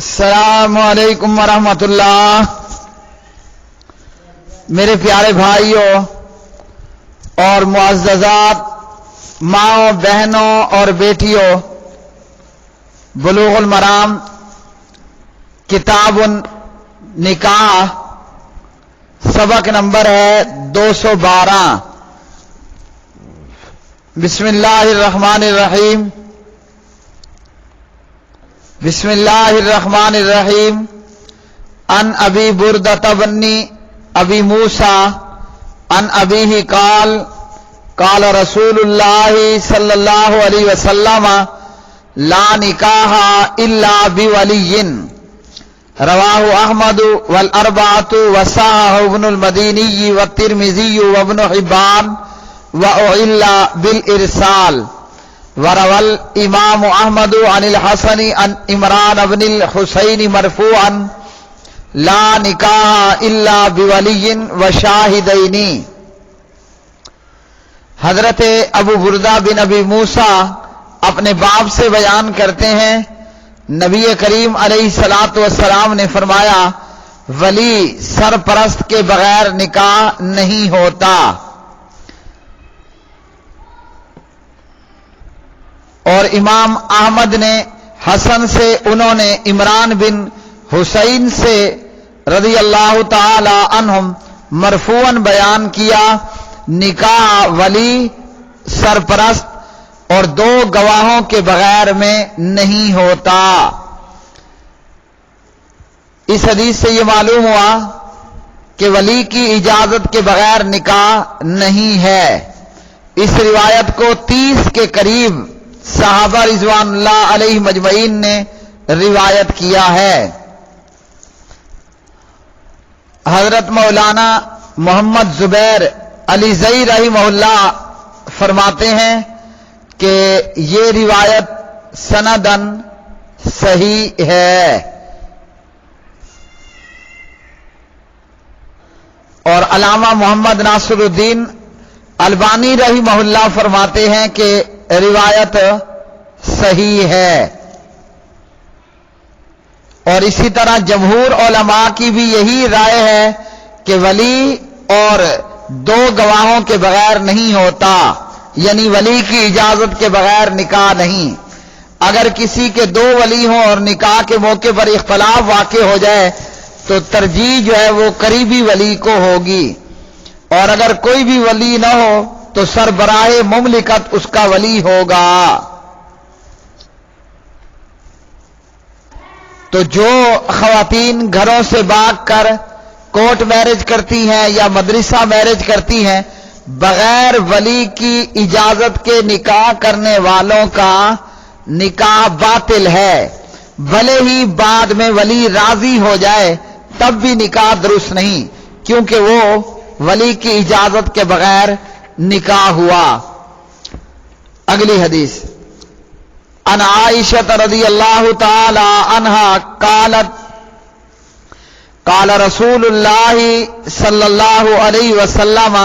السلام علیکم ورحمۃ اللہ۔ میرے پیارے بھائیوں اور معززات ماؤں بہنوں اور بیٹیوں، بلوغ المرام کتاب نکاح سبق نمبر ہے 212۔ بسم اللہ الرحمن الرحیم۔ بسم اللہ الرحمن الرحیم۔ ان ابی بردۃ بن ابی موسیٰ ان ابیہ قال قال رسول اللہ صلی اللہ علیہ وسلم لا نکاح الا بولی، رواہ احمد والاربعۃ وصححہ ابن المدینی والترمذی وابن حبان وأعل بالارسال، وروى الامام احمد عن الحسن عن عمران بن الحسین مرفوعا لا نکاح الا بولی وشاہدین۔ حضرت ابو بردہ بن ابی موسیٰ اپنے باپ سے بیان کرتے ہیں، نبی کریم علیہ الصلوۃ والسلام نے فرمایا ولی سرپرست کے بغیر نکاح نہیں ہوتا۔ اور امام احمد نے حسن سے، انہوں نے عمران بن حسین سے رضی اللہ تعالی عنہم مرفوعاً بیان کیا، نکاح ولی سرپرست اور دو گواہوں کے بغیر میں نہیں ہوتا۔ اس حدیث سے یہ معلوم ہوا کہ ولی کی اجازت کے بغیر نکاح نہیں ہے۔ اس روایت کو 30 کے قریب صحابہ رضوان اللہ علیہ مجمعین نے روایت کیا ہے۔ حضرت مولانا محمد زبیر علی زئی رحمہ اللہ فرماتے ہیں کہ یہ روایت سندن صحیح ہے، اور علامہ محمد ناصر الدین البانی رحمہ اللہ فرماتے ہیں کہ روایت صحیح ہے۔ اور اسی طرح جمہور علماء کی بھی یہی رائے ہے کہ ولی اور دو گواہوں کے بغیر نہیں ہوتا، یعنی ولی کی اجازت کے بغیر نکاح نہیں۔ اگر کسی کے دو ولی ہوں اور نکاح کے موقع پر اختلاف واقع ہو جائے تو ترجیح جو ہے وہ قریبی ولی کو ہوگی، اور اگر کوئی بھی ولی نہ ہو تو سربراہ مملکت اس کا ولی ہوگا۔ تو جو خواتین گھروں سے بھاگ کر کورٹ میرج کرتی ہیں یا مدرسہ میرج کرتی ہیں، بغیر ولی کی اجازت کے نکاح کرنے والوں کا نکاح باطل ہے، بھلے ہی بعد میں ولی راضی ہو جائے تب بھی نکاح درست نہیں، کیونکہ وہ ولی کی اجازت کے بغیر نکاح ہوا۔ اگلی حدیث عن عائشہ رضی اللہ تعالی عنہا قالت قال رسول اللہ صلی اللہ علیہ وسلم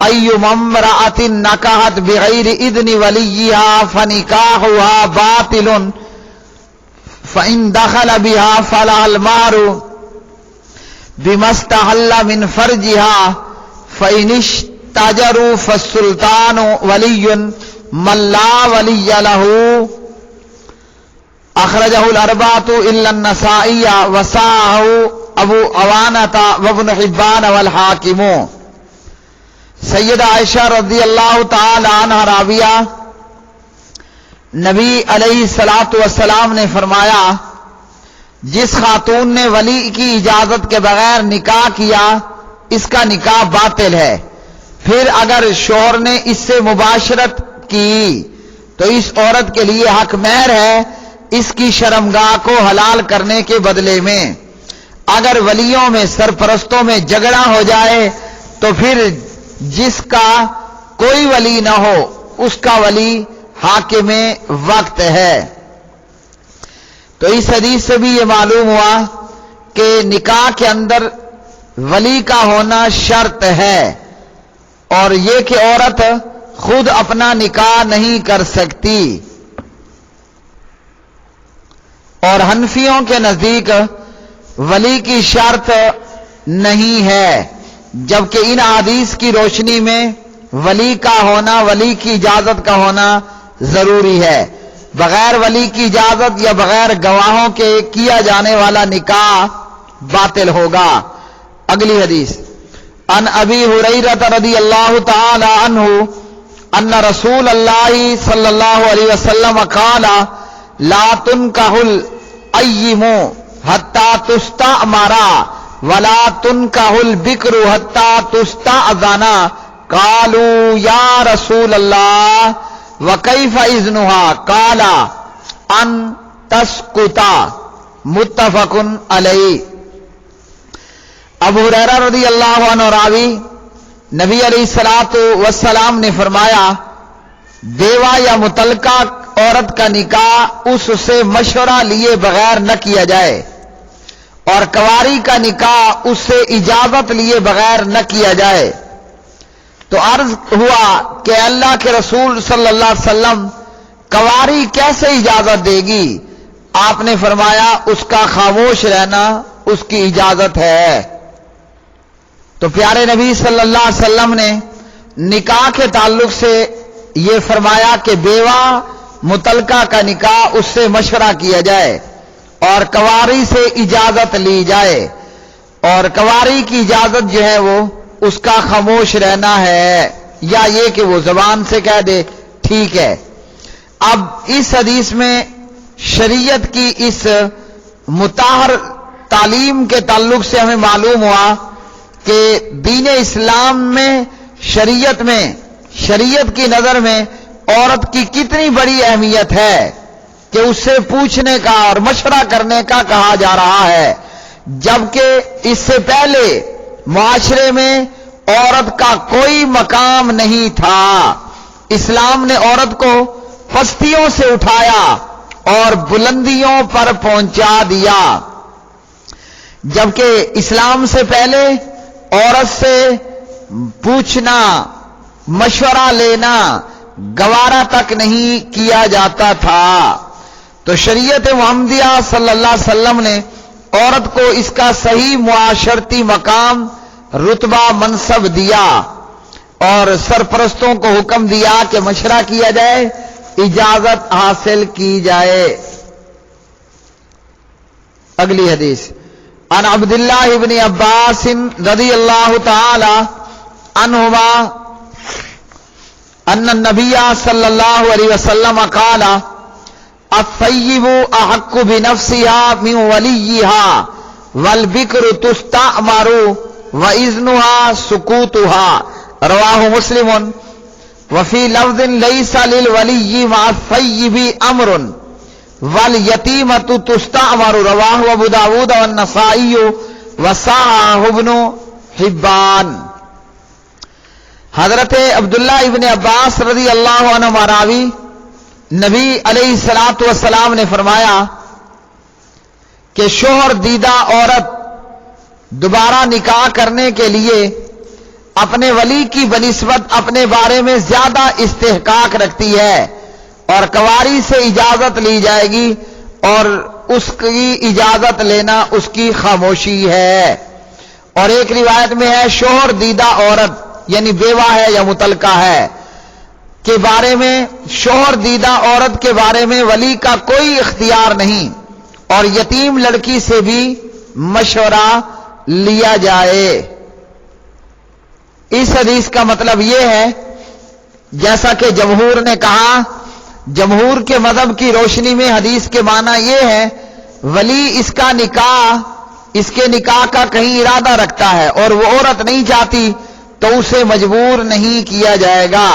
ایما امرأة نکحت بغیر اذن ولیہا فنکاحها باطل فإن دخل بها فلها المہر بما استحل من فرجها فإن تاجروا فالسلطان ولی من لا ولی له، اخرجہ الاربعۃ الا النسائی وصححہ ابو عوانۃ وابن حبان والحاکم۔ سیدہ عائشہ رضی اللہ تعالی عنہا راویہ، نبی علیہ الصلوۃ والسلام نے فرمایا جس خاتون نے ولی کی اجازت کے بغیر نکاح کیا اس کا نکاح باطل ہے، پھر اگر شوہر نے اس سے مباشرت کی تو اس عورت کے لیے حق مہر ہے اس کی شرمگاہ کو حلال کرنے کے بدلے میں۔ اگر ولیوں میں سرپرستوں میں جھگڑا ہو جائے تو پھر جس کا کوئی ولی نہ ہو اس کا ولی حاکم وقت ہے۔ تو اس حدیث سے بھی یہ معلوم ہوا کہ نکاح کے اندر ولی کا ہونا شرط ہے، اور یہ کہ عورت خود اپنا نکاح نہیں کر سکتی۔ اور حنفیوں کے نزدیک ولی کی شرط نہیں ہے، جبکہ ان احادیث کی روشنی میں ولی کا ہونا، ولی کی اجازت کا ہونا ضروری ہے۔ بغیر ولی کی اجازت یا بغیر گواہوں کے کیا جانے والا نکاح باطل ہوگا۔ اگلی حدیث، ان ابی ہریرہ رضی اللہ تعالی عنہ ان رسول اللہ صلی اللہ علیہ وسلم قال لا تنکح الایم حتی تستأمر ولا تنکح البکر حتی تستأذن قالوا یا رسول اللہ وکیف اذنها قال ان تسکت، متفق علیہ۔ ابو ہریرہ رضی اللہ عنہ راوی، نبی علیہ الصلوۃ والسلام نے فرمایا بیوہ یا مطلقہ عورت کا نکاح اس سے مشورہ لیے بغیر نہ کیا جائے، اور کنواری کا نکاح اس سے اجازت لیے بغیر نہ کیا جائے۔ تو عرض ہوا کہ اللہ کے رسول صلی اللہ علیہ وسلم کنواری کیسے اجازت دے گی؟ آپ نے فرمایا اس کا خاموش رہنا اس کی اجازت ہے۔ تو پیارے نبی صلی اللہ علیہ وسلم نے نکاح کے تعلق سے یہ فرمایا کہ بیوہ مطلقہ کا نکاح اس سے مشورہ کیا جائے اور کنواری سے اجازت لی جائے، اور کنواری کی اجازت جو ہے وہ اس کا خاموش رہنا ہے، یا یہ کہ وہ زبان سے کہہ دے ٹھیک ہے۔ اب اس حدیث میں شریعت کی اس مطہر تعلیم کے تعلق سے ہمیں معلوم ہوا کہ دین اسلام میں شریعت کی نظر میں عورت کی کتنی بڑی اہمیت ہے کہ اس سے پوچھنے کا اور مشورہ کرنے کا کہا جا رہا ہے، جبکہ اس سے پہلے معاشرے میں عورت کا کوئی مقام نہیں تھا۔ اسلام نے عورت کو پستیوں سے اٹھایا اور بلندیوں پر پہنچا دیا، جبکہ اسلام سے پہلے عورت سے پوچھنا، مشورہ لینا گوارا تک نہیں کیا جاتا تھا۔ تو شریعت محمدیہ صلی اللہ علیہ وسلم نے عورت کو اس کا صحیح معاشرتی مقام، رتبہ، منصب دیا اور سرپرستوں کو حکم دیا کہ مشورہ کیا جائے، اجازت حاصل کی جائے۔ اگلی حدیث، عن عبداللہ ابن عباس رضی اللہ تعالی عنہما ان النبی صلی اللہ علیہ وسلم قال الثیب احق بنفسها من ولیها والبکر تستأمر واذنها سکوتها، رواہ مسلم۔ وفی لفظ لیس للولی مع الثیب امر والیتیمۃ تستأمر، رواہ ابو داود والنسائی وصححہ ابن حبان۔ حضرت عبداللہ ابن عباس رضی اللہ عنہ راوی، نبی علیہ الصلوۃ والسلام نے فرمایا کہ شوہر دیدہ عورت دوبارہ نکاح کرنے کے لیے اپنے ولی کی بنسبت اپنے بارے میں زیادہ استحقاق رکھتی ہے، اور کنواری سے اجازت لی جائے گی، اور اس کی اجازت لینا اس کی خاموشی ہے۔ اور ایک روایت میں ہے شوہر دیدہ عورت یعنی بیوہ ہے یا مطلقہ ہے کے بارے میں، شوہر دیدہ عورت کے بارے میں ولی کا کوئی اختیار نہیں، اور یتیم لڑکی سے بھی مشورہ لیا جائے۔ اس حدیث کا مطلب یہ ہے، جیسا کہ جمہور نے کہا، جمہور کے مذہب کی روشنی میں حدیث کے معنی یہ ہے ولی اس کے نکاح کا کہیں ارادہ رکھتا ہے اور وہ عورت نہیں چاہتی تو اسے مجبور نہیں کیا جائے گا،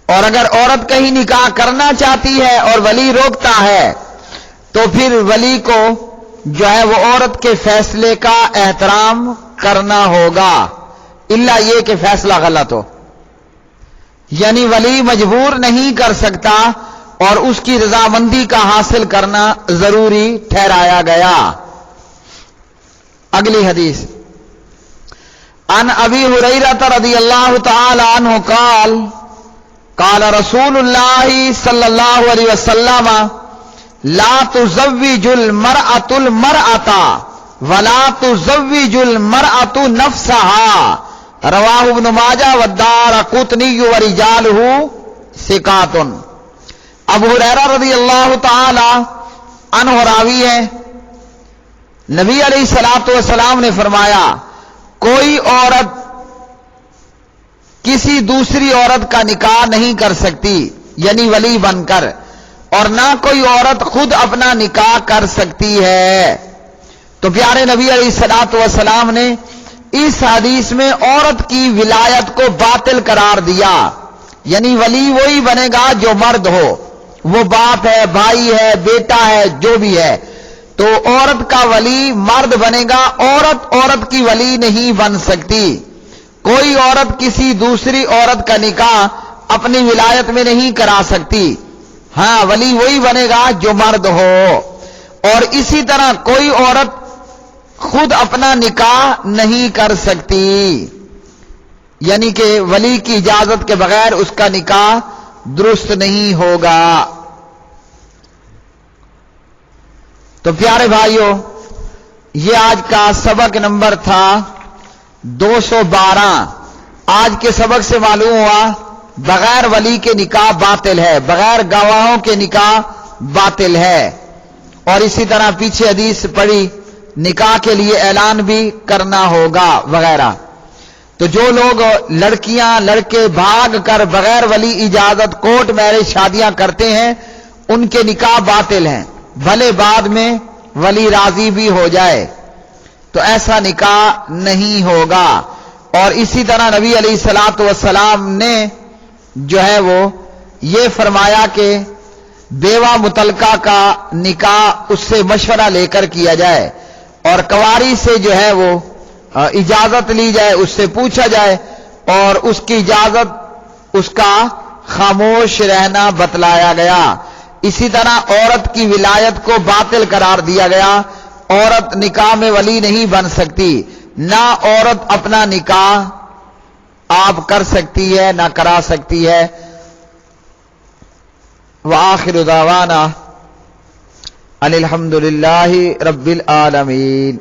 اور اگر عورت کہیں نکاح کرنا چاہتی ہے اور ولی روکتا ہے تو پھر ولی کو جو ہے وہ عورت کے فیصلے کا احترام کرنا ہوگا، الا یہ کہ فیصلہ غلط ہو، یعنی ولی مجبور نہیں کر سکتا اور اس کی رضامندی کا حاصل کرنا ضروری ٹھہرایا گیا۔ اگلی حدیث، عن ابی ہریرہ رضی اللہ تعالی عنہ قال قال رسول اللہ صلی اللہ علیہ وسلم لا تزوج المرأة المرأة ولا تزوج المرأة نفسها رواہ ابن ماجہ والدارقطنی ورجالہ ثقات۔ ابو ہریرہ رضی اللہ تعالی عنہ راوی ہے، نبی علیہ الصلوۃ والسلام نے فرمایا کوئی عورت کسی دوسری عورت کا نکاح نہیں کر سکتی یعنی ولی بن کر، اور نہ کوئی عورت خود اپنا نکاح کر سکتی ہے۔ تو پیارے نبی علیہ الصلوۃ والسلام نے اس حدیث میں عورت کی ولایت کو باطل قرار دیا، یعنی ولی وہی بنے گا جو مرد ہو، وہ باپ ہے، بھائی ہے، بیٹا ہے، جو بھی ہے۔ تو عورت کا ولی مرد بنے گا، عورت کی ولی نہیں بن سکتی۔ کوئی عورت کسی دوسری عورت کا نکاح اپنی ولایت میں نہیں کرا سکتی، ہاں ولی وہی بنے گا جو مرد ہو۔ اور اسی طرح کوئی عورت خود اپنا نکاح نہیں کر سکتی، یعنی کہ ولی کی اجازت کے بغیر اس کا نکاح درست نہیں ہوگا۔ تو پیارے بھائیوں، یہ آج کا سبق نمبر تھا 212۔ آج کے سبق سے معلوم ہوا بغیر ولی کے نکاح باطل ہے، بغیر گواہوں کے نکاح باطل ہے۔ اور اسی طرح پیچھے حدیث پڑھی نکاح کے لیے اعلان بھی کرنا ہوگا وغیرہ۔ تو جو لوگ لڑکیاں لڑکے بھاگ کر بغیر ولی اجازت کورٹ میرج شادیاں کرتے ہیں ان کے نکاح باطل ہیں، بھلے بعد میں ولی راضی بھی ہو جائے، تو ایسا نکاح نہیں ہوگا۔ اور اسی طرح نبی علیہ الصلوۃ والسلام نے جو ہے وہ یہ فرمایا کہ بیوہ مطلقہ کا نکاح اس سے مشورہ لے کر کیا جائے، اور کنواری سے جو ہے وہ اجازت لی جائے، اس سے پوچھا جائے، اور اس کی اجازت اس کا خاموش رہنا بتلایا گیا۔ اسی طرح عورت کی ولایت کو باطل قرار دیا گیا، عورت نکاح میں ولی نہیں بن سکتی، نہ عورت اپنا نکاح آپ کر سکتی ہے نہ کرا سکتی ہے۔ وآخر دعوانا الحمدللہ رب العالمین۔